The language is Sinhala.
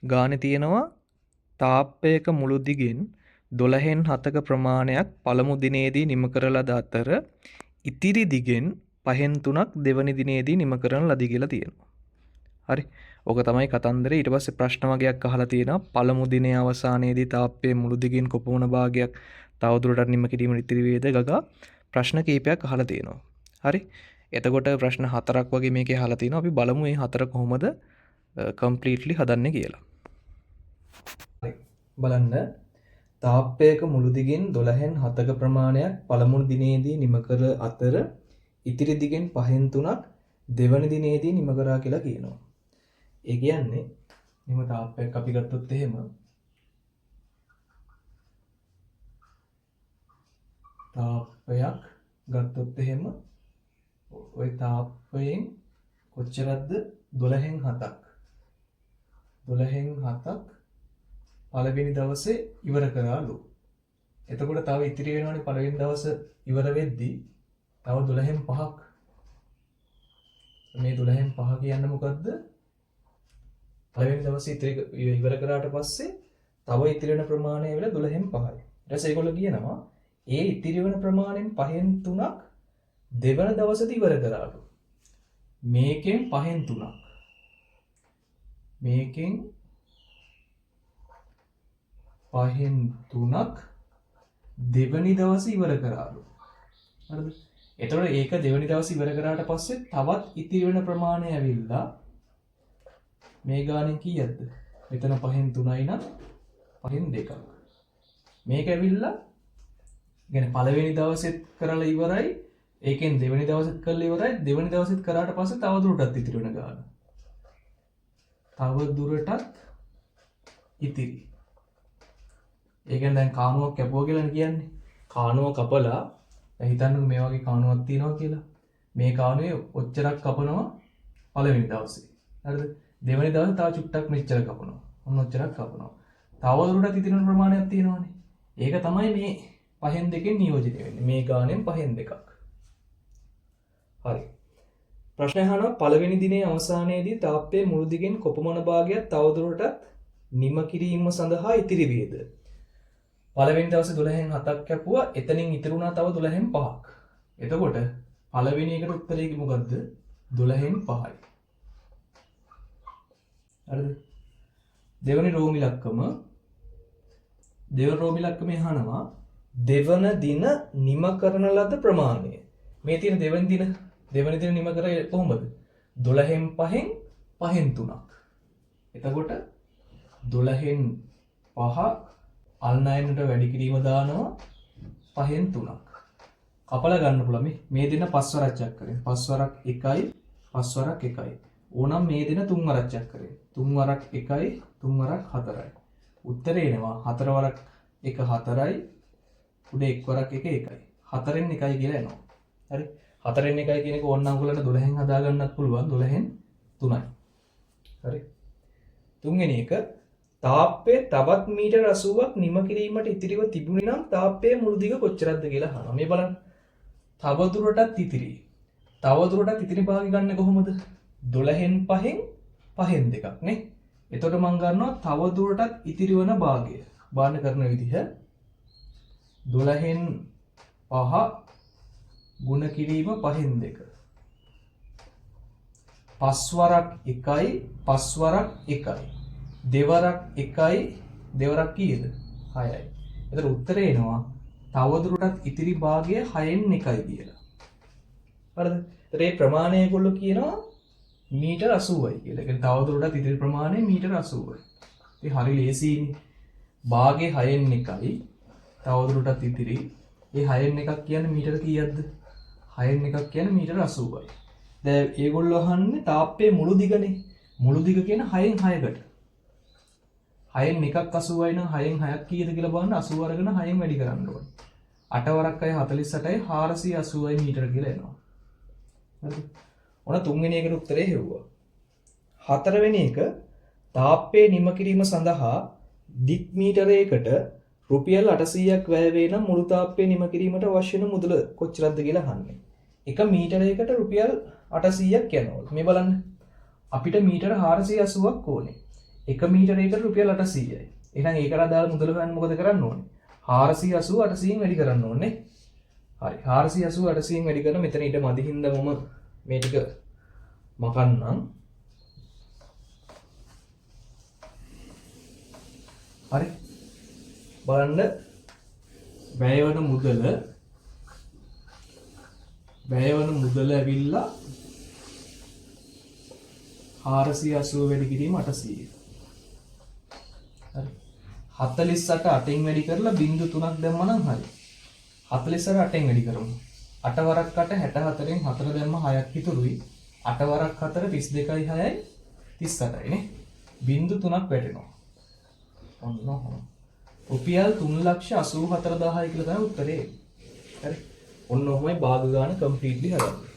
ගානේ තියෙනවා තාප්පයක මුළු දිගෙන් 12න් 7ක ප්‍රමාණයක් පළමු දිනේදී නිම කරන ලද අතර ඉතිරි දිගෙන් 5න් 3ක් දෙවනි දිනේදී නිම කරන ලදී කියලා තියෙනවා. හරි. ඕක තමයි කතන්දරේ. ඊට පස්සේ ප්‍රශ්න වගේක් අහලා තියෙනවා. පළමු දිනේ අවසානයේදී තාප්පයේ මුළු දිගින් කොපමණ භාගයක් තවදුරටත් නිම කිරීමට ඉතිරි වේද ගගා ප්‍රශ්න කීපයක් අහලා තියෙනවා. හරි. එතකොට ප්‍රශ්න 4ක් වගේ මේකේ අහලා තිනවා. අපි බලමු මේ 4 කොහොමද කම්ප්ලීට්ලි හදන්නේ කියලා. හරි. බලන්න තාප්පයක මුළු දිගින් 12න් 7ක ප්‍රමාණයක් පළමු දිනේදී නිම කර අතර ඉතිරි දිගෙන් 5න් 3ක් දෙවන දිනේදී නිම කරා කියලා කියනවා. ඒ කියන්නේ නිම තාප්පයක් අපි ගත්තොත් එහෙම තාප්පයක් ගත්තොත් එහෙම ওই තාප්පයෙන් කොච්චරක්ද 12න් 7ක් 12න් 7ක් පළවෙනි දවසේ ඉවර කරාලු. එතකොට තව ඉතිරි වෙනවනේ පළවෙනි දවස ඉවර වෙද්දී තව 12න් 5ක්. මේ 12න් 5 කියන්නේ මොකද්ද? පළවෙනි දවසේ ඉවර කරාට පස්සේ තව ඉතිරි වෙන ප්‍රමාණය වෙලා 12න් 5යි. ඊට පස්සේ ඒගොල්ලෝ කියනවා ඒ ඉතිරි වෙන ප්‍රමාණයෙන් 5න් 3ක් දෙවන දවසේදී ඉවර කරාලු. මේකෙන් 5න් 3ක්. මේකෙන් 5න් 3ක් දෙවනි දවසේ ඉවර කරාලු. හරිද? එතකොට ඒක දෙවනි දවසේ ඉවර කරාට පස්සේ තවත් ඉතිරි වෙන ප්‍රමාණය ඇවිල්ලා මේ ගානෙන් කීයක්ද? මෙතන 5න් 3යි නම් 5න් 2ක්. මේක ඇවිල්ලා يعني පළවෙනි දවසෙත් කරලා ඉවරයි. ඒකෙන් දෙවෙනි දවසෙත් කරලා ඉවරයි. දෙවෙනි දවසෙත් කරාට පස්සේ තව දුරටත් ඉතිරි වෙන ගාන. තව දුරටත් ඉතිරි. ඒ කියන්නේ දැන් කානුවක් කැපුවා කියලා කියන්නේ. කානුව කපලා දැන් හිතන්නකෝ මේ වගේ කානුවක් තියෙනවා කියලා. මේ කානුවේ ඔච්චරක් කපනවා පළවෙනි දවසේ. හරිද? දෙවෙනි දවසේ තව චුට්ටක් මෙච්චර කපනවා. ඔන්න ඔච්චරක් කපනවා. තව දුරටත් ඉතිරි වෙන ප්‍රමාණයක් තියෙනවානේ. ඒක තමයි මේ 5න් 2කින් නියෝජනය වෙන්නේ. මේ ගානෙන් 5න් 2ක්. හරි. ප්‍රශ්න අහනවා පළවෙනි දිනේ අවසානයේදී තාප්පයේ මුළු දිගෙන් කොපමණ භාගයක් තවදුරටත් නිම කිරීම සඳහා ඉතිරි වේද? පළවෙනි දවසේ 12න් 7ක් කැපුවා. එතනින් ඉතුරු වුණා තව 12න් 5ක්. එතකොට පළවෙනි එකට උත්තරේ මොකද්ද? 12න් 5යි. හරිද? දෙවෙනි රෝම ඉලක්කමේ අහනවා දෙවන දින නිම කරන ලද ප්‍රමාණය. මේ තියෙන දෙවන දින නිම කරේ කොහොමද? 12න් 5න් 5න් 3ක්. එතකොට 12න් 5 අල්නයනට වැඩි කිරීම දානවා 5න් 3ක්. කපලා ගන්න පුළුවන් මේ දින 5 වරක් චෙක් කරේ. 5 වරක් 1යි 5 වරක් 1යි. ඕනම් මේ දින 3 වරක් චෙක් කරේ. 3 වරක් 1යි 3 වරක් 4යි. උත්තරේ එනවා 4 වරක් 1 4යි උඩ 1 වරක් 1 1යි. 4න් 1යි කියලා එනවා. හරි. 4න් 1යි කියන එක ඕනනම් ඔයගොල්ලන්ට 12න් හදා ගන්නත් පුළුවන්. 12න් 3යි. හරි. තුන්වෙනි එක තාප්පයේ තවත් මීටර 80ක් නිම කිරීමට ඉතිරිව තිබුණේ නම් තාප්පයේ මුළු දිග කොච්චරද කියලා අහනවා. මේ බලන්න. තව දුරටත් ඉතිරි. තව දුරටත් ඉතිරි භාගය ගන්න කොහොමද? 12න් 5න් 5න් 2ක් නේ. එතකොට මම ගන්නවා තව දුරටත් ඉතිරි වන භාගය. බාන්න කරන විදිහ 12න් 5 ගුණ කිරීම 5න් 2. 5 වරක් 1යි 5 වරක් 1යි. දෙවරක් 1යි දෙවරක් කීයද? 6යි. එතකොට උත්තරේ එනවා තව දුරටත් ඉතිරි භාගය 6න් 1යි කියලා. හරිද? ඒතර මේ ප්‍රමාණය ඒගොල්ලෝ කියනවා මීටර 80යි කියලා. ඒ කියන්නේ තව දුරටත් ඉතිරි ප්‍රමාණය මීටර 80යි. ඒ හරි ලේසියිනේ. භාගය 6න් 1යි. තව දුරටත් ඉතිරි. ඒ 6න් 1ක් කියන්නේ මීටර කීයක්ද? 6න් 1ක් කියන්නේ මීටර 80යි. දැන් ඒගොල්ලෝ අහන්නේ තාප්පයේ මුළු දිගනේ. මුළු දිග කියන 6න් 6කට. 6න් 1ක් 80යි නම් 6න් 6ක් කීයද කියලා බලන්න 80 අරගෙන 6න් වැඩි කරන්න ඕනේ. 8 වරක් 6 48යි 480යි මීටර කියලා එනවා. හරිද? ඔන්න තුන්වෙනි එකට උත්තරේ හෙව්වා. හතරවෙනි එක තාප්පයේ නිම කිරීම සඳහා දික් මීටරයකට රුපියල් 800ක් වැය වේ නම් මුළු තාප්පය නිම කිරීමට අවශ්‍ය වෙන මුදල කොච්චරද කියලා අහන්නේ. එක මීටරයකට රුපියල් 800ක් යනවා. මේ බලන්න. අපිට මීටර 480ක් ඕනේ. 1 මීටරයකට රුපියල් 800යි. එහෙනම් ඒකට අදාළ මුදල හොයන්න මොකද කරන්න ඕනේ? 480 800න් වැඩි කරන්න ඕනේ. හරි. 480 800න් වැඩි කරන මෙතන ඊට මදි හින්දා මම මේ ටික මකන්නම්. හරි. බලන්න වැයවන මුදල ඇවිල්ලා 480 වැඩි කිරීම 800. හරි. 48 8න් වැඩි කරලා බිංදු 3ක් දැම්මම නම් හරි. 48 8න් වැඩි කරමු. 8 වරක් 8 64න් 4 දැම්ම 6ක් ඉතුරුයි. 8 වරක් 4 32යි 6යි 38යි නේ. බිංදු 3ක් වැටෙනවා. ඔන්න ඔහොම. රුපියල් 3,84,000යි කියලා තමයි උත්තරේ. හරි. ඔන්න ඔහොමයි භාග ගාන කම්ප්ලීට්ලි හදන්නේ.